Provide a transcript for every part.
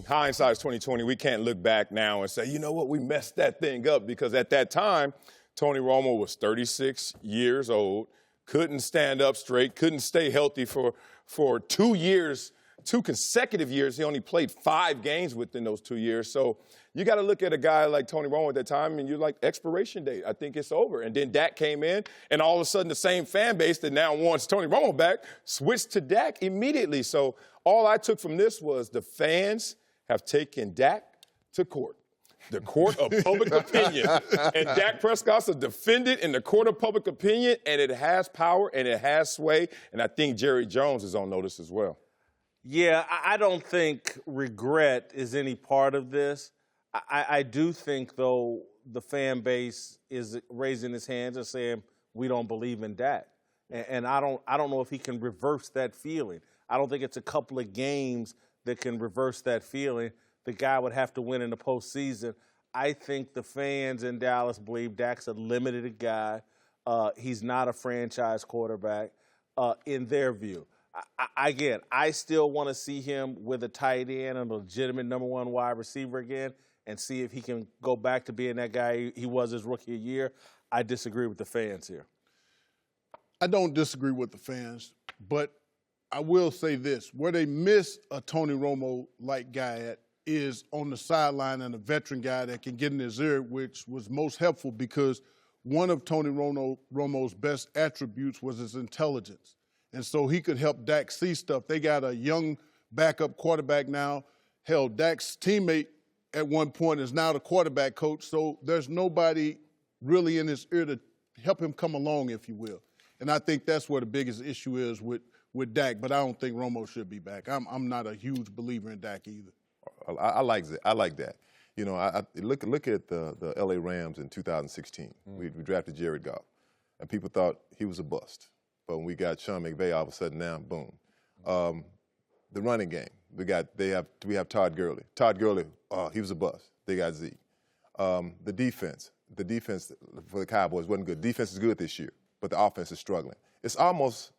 Hindsight is 2020. We can't look back now and say, you know what, we messed that thing up, because at that time, Tony Romo was 36 years old, couldn't stand up straight, couldn't stay healthy for 2 years, 2 consecutive years. He only played 5 games within those 2 years. So you got to look at a guy like Tony Romo at that time, and you're like, expiration date, I think it's over. And then Dak came in, and all of a sudden the same fan base that now wants Tony Romo back switched to Dak immediately. So all I took from this was the fans have taken Dak to court. The court of public opinion. And Dak Prescott's a defendant in the court of public opinion, and it has power and it has sway. And I think Jerry Jones is on notice as well. Yeah, I don't think regret is any part of this. I do think, though, the fan base is raising its hands and saying, we don't believe in Dak. And I don't know if he can reverse that feeling. I don't think it's a couple of games that can reverse that feeling. The guy would have to win in the postseason. I think the fans in Dallas believe Dak's a limited guy. He's not a franchise quarterback in their view. Again, I still want to see him with a tight end and a legitimate number 1 wide receiver again, and see if he can go back to being that guy he was his rookie year. I disagree with the fans here. I don't disagree with the fans, but I will say this. Where they miss a Tony Romo-like guy at is on the sideline, and a veteran guy that can get in his ear, which was most helpful because one of Tony Romo's best attributes was his intelligence. And so he could help Dak see stuff. They got a young backup quarterback now. Hell, Dak's teammate at one point is now the quarterback coach, so there's nobody really in his ear to help him come along, if you will. And I think that's where the biggest issue is with Dak, but I don't think Romo should be back. I'm not a huge believer in Dak either. I like that. You know, I look at the L.A. Rams in 2016. We drafted Jared Goff, and people thought he was a bust. But when we got Sean McVay, all of a sudden now, boom. The running game, we have Todd Gurley. Todd Gurley, he was a bust. They got Zeke. The defense for the Cowboys wasn't good. Defense is good this year, but the offense is struggling. It's almost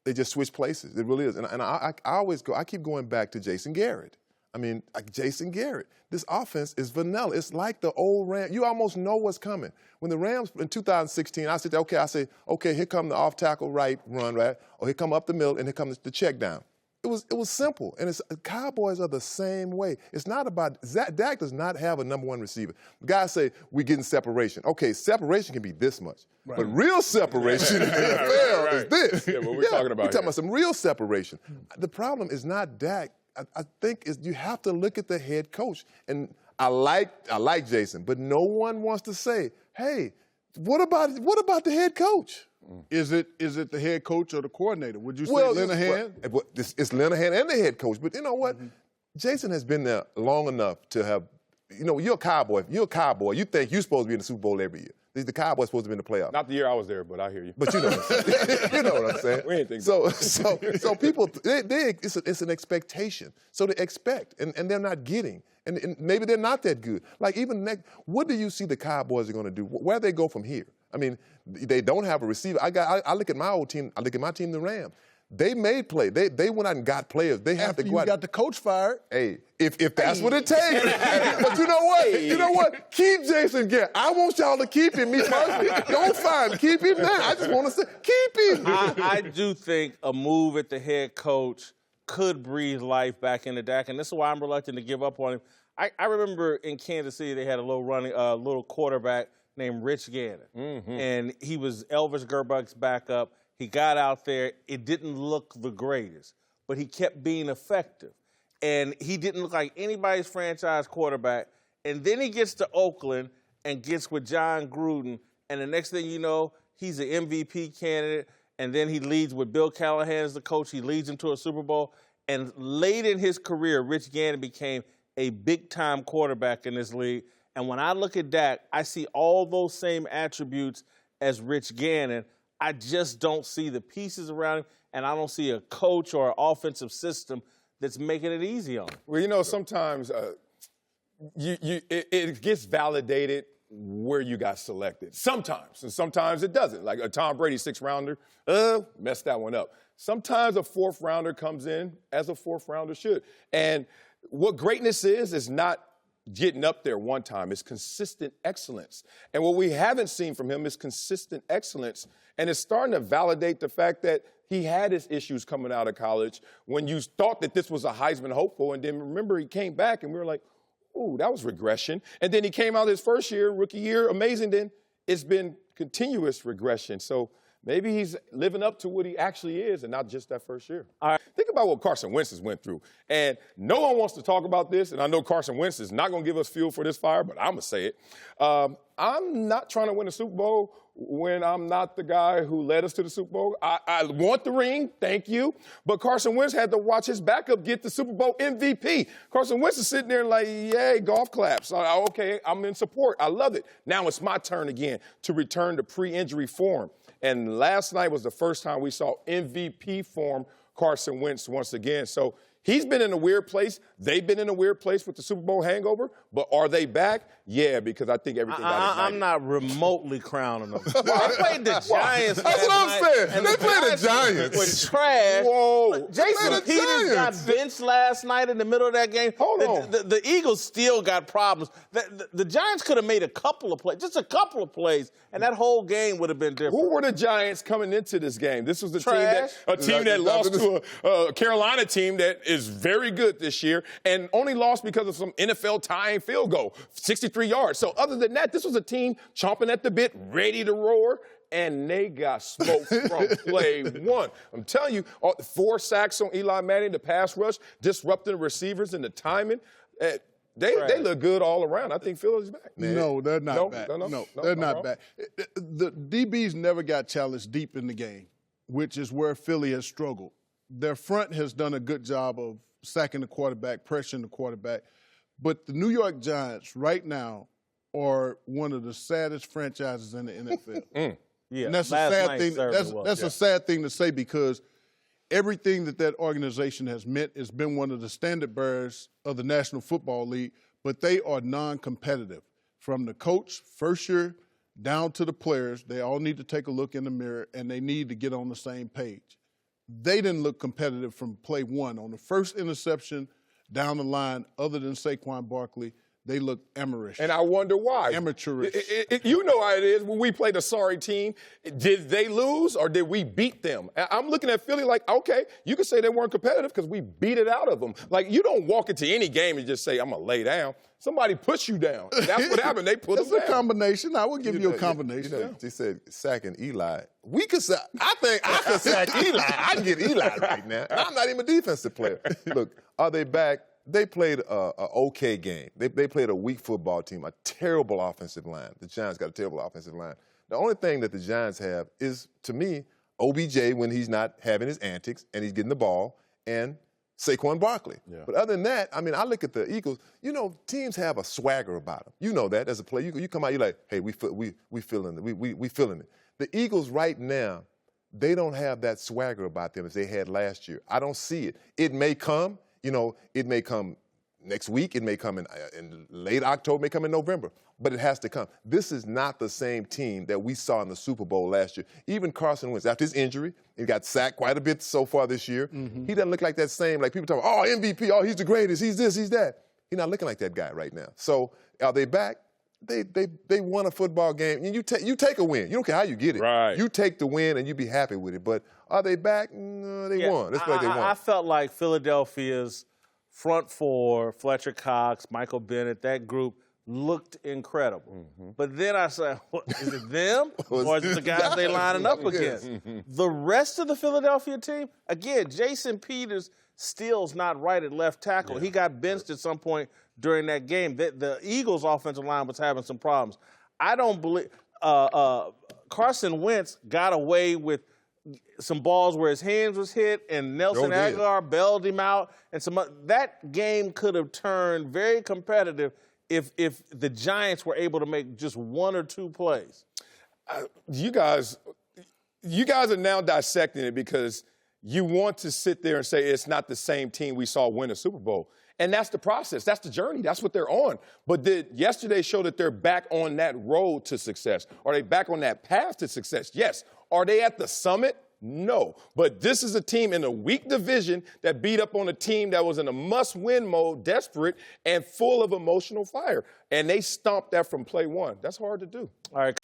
they just switch places. It really is. And I keep going back to Jason Garrett. I mean, like Jason Garrett. This offense is vanilla. It's like the old Rams. You almost know what's coming. When the Rams in 2016, I said, okay, here come the off-tackle right run, right? Or here come up the middle, and here comes the check down. It was simple. And the Cowboys are the same way. It's not about Dak does not have a number 1 receiver. Guys say, we're getting separation. Okay, separation can be this much. Right. But real separation in the NFL is this. Yeah, what we're talking about. We're talking about some real separation. The problem is not Dak. I think you have to look at the head coach. And I like Jason, but no one wants to say, hey, what about the head coach? Is it the head coch or the coordinator? Would you say Linehan? It's Linehan and the head coach. But you know what? Jason has been there long enough to have, you know, you're a Cowboy. You're a Cowboy. You think you're supposed to be in the Super Bowl every year. The Cowboys supposed to be in the playoffs. Not the year I was there, but I hear you. But you know what I'm saying. You know what I'm saying. We ain't thinking so people, it's an expectation. So they expect, and they're not getting. And maybe they're not that good. Like even what do you see the Cowboys are going to do? Where they go from here? I mean, they don't have a receiver. I look at my old team. I look at my team, the Rams. They made play. They went out and got players. They have to go out. You got the coach fired. Hey, if that's what it takes. But you know what? You know what? Keep Jason Garrett. I want y'all to keep him. Me personally. Don't fire him. Keep him now. I just want to say, keep him. I do think a move at the head coach could breathe life back into Dak, and this is why I'm reluctant to give up on him. I remember in Kansas City they had a little quarterback named Rich Gannon, and he was Elvis Grbacht's backup. He got out there. It didn't look the greatest, but he kept being effective. And he didn't look like anybody's franchise quarterback. And then he gets to Oakland and gets with John Gruden, and the next thing you know, he's an MVP candidate, and then he leads with Bill Callahan as the coach. He leads him to a Super Bowl. And late in his career, Rich Gannon became a big-time quarterback in this league. And when I look at Dak, I see all those same attributes as Rich Gannon. I just don't see the pieces around him, and I don't see a coach or an offensive system that's making it easy on him. Well, you know, sometimes it gets validated where you got selected. Sometimes, and sometimes it doesn't. Like a Tom Brady 6th-rounder, messed that one up. Sometimes a 4th-rounder comes in as a 4th-rounder should. And what greatness is not getting up there one time. It's consistent excellence. And what we haven't seen from him is consistent excellence. And it's starting to validate the fact that he had his issues coming out of college when you thought that this was a Heisman hopeful. And then remember, he came back and we were like, ooh, that was regression. And then he came out his first year, rookie year, amazing. Then it's been continuous regression. So maybe he's living up to what he actually is and not just that first year. All right. Think about what Carson Wentz has went through. And no one wants to talk about this, and I know Carson Wentz is not going to give us fuel for this fire, but I'm going to say it. I'm not trying to win a Super Bowl when I'm not the guy who led us to the Super Bowl. I want the ring, thank you. But Carson Wentz had to watch his backup get the Super Bowl MVP. Carson Wentz is sitting there like, yay, golf claps. Okay, I'm in support. I love it. Now it's my turn again to return to pre-injury form. And last night was the first time we saw MVP form Carson Wentz once again. So he's been in a weird place. They've been in a weird place with the Super Bowl hangover. But are they back? Yeah, because I think everything got ignited. I'm not remotely crowning them. They played the Giants. That's what I'm saying. And they played the Giants. With trash. Whoa. Look, Jason Peters got benched last night in the middle of that game. Hold on. The Eagles still got problems. The Giants could have made a couple of plays, just a couple of plays, and that whole game would have been different. Who were the Giants coming into this game? This was the Trash. team that lost to a Carolina team that is very good this year and only lost because of some NFL tying field goal, 63 yards. So other than that, this was a team chomping at the bit, ready to roar, and they got smoked from play one. I'm telling you, 4 sacks on Eli Manning, the pass rush, disrupting the receivers and the timing. They look good all around. I think Philly's back. No, they're not back. No, they're not back. The DBs never got challenged deep in the game, which is where Philly has struggled. Their front has done a good job of sacking the quarterback, pressuring the quarterback. But the New York Giants right now are one of the saddest franchises in the NFL. Yeah, and that's a sad thing. That's a sad thing to say because everything that organization has meant has been one of the standard bearers of the National Football League, but they are non-competitive. From the coach, first year, down to the players, they all need to take a look in the mirror, and they need to get on the same page. They didn't look competitive from play one. On the first interception down the line, other than Saquon Barkley, they looked amateurish. And I wonder why. Amateurish. You know how it is when we played a sorry team. Did they lose or did we beat them? I'm looking at Philly like, okay, you can say they weren't competitive because we beat it out of them. Like, you don't walk into any game and just say, I'm going to lay down. Somebody puts you down. And that's what happened. They put them down. It's a combination. I will give you a combination. They said sacking Eli. I think I could sack Eli. I can get Eli right now. I'm not even a defensive player. Look, are they back? They played an okay game. They played a weak football team, a terrible offensive line. The Giants got a terrible offensive line. The only thing that the Giants have is, to me, OBJ when he's not having his antics and he's getting the ball, and Saquon Barkley. Yeah. But other than that, I mean, I look at the Eagles. You know, teams have a swagger about them. You know that as a player. You come out, you're like, hey, we feeling it. We feeling it. The Eagles right now, they don't have that swagger about them as they had last year. I don't see it. It may come. You know, it may come next week. It may come in late October. It may come in November. But it has to come. This is not the same team that we saw in the Super Bowl last year. Even Carson Wentz, after his injury, he got sacked quite a bit so far this year. Mm-hmm. He doesn't look like that same, like people talk, oh, MVP, oh, he's the greatest, he's this, he's that. He's not looking like that guy right now. So are they back? They won a football game. And you take a win. You don't care how you get it. Right. You take the win and you be happy with it. But are they back? No, they won. That's like they won. I felt like Philadelphia's front four, Fletcher Cox, Michael Bennett, that group looked incredible. Mm-hmm. But then I said, is it them or is it the guys they lining up against? The rest of the Philadelphia team, again, Jason Peters still's not right at left tackle. Yeah. He got benched at some point during that game. The Eagles' offensive line was having some problems. I don't believe Carson Wentz got away with some balls where his hands was hit, and Nelson Aguilar bailed him out. And that game could have turned very competitive if the Giants were able to make just 1 or 2 plays. You guys are now dissecting it because you want to sit there and say it's not the same team we saw win a Super Bowl. And that's the process. That's the journey. That's what they're on. But did yesterday show that they're back on that road to success? Are they back on that path to success? Yes. Are they at the summit? No. But this is a team in a weak division that beat up on a team that was in a must-win mode, desperate, and full of emotional fire. And they stomped that from play one. That's hard to do. All right.